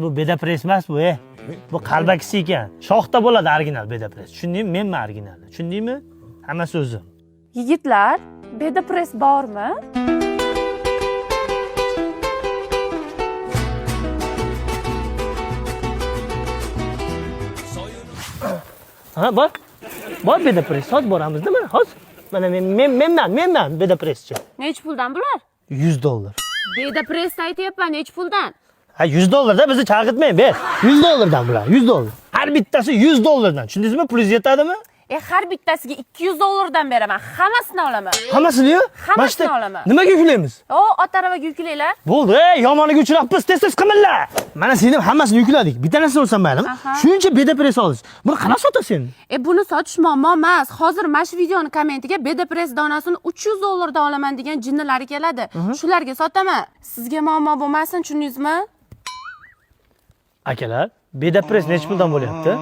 Bu beda press emas bu, Bu qalbakisi ekan. Shoxda bo'ladi original beda press. Tushundingmi? Menman original. Tushundingmi? Hammasi o'zim. Yigitlar, beda press bormi? Ha, bor. Bor beda press. Hozir boramiz nima? Hozir. Mana menman beda presschi. Nech puldan bular? $100. Beda press aytyapman, nech puldan? Ha, $100 bizni chalg'itmang, ber. $100 bular, $100. Har bittasi $100. Tushundingizmi? Pul yetadimi? Har bittasiga $200 beraman. Hammasini olaman. Hammasini-yu? Hammasini olaman. Nimaga yuklaymiz? Ot aravaga yuklaylar. Bo'ldi, yomoniga uchrabmiz, tez qimilla. Mana seni hammasini yukladik. Bitta narsa bo'lsam maylimi? Shuncha beda press olasiz. Buni qanaqa sotasan? Buni sotish muammo emas. Hozir mana shu videoni kommentiga beda press donasini $300 dan olaman degan jinnilar keladi. Shularga sotaman. Sizga muammo bo'lmasin, tushundingizmi? Akalar, beda press nech puldan bo'lyapti?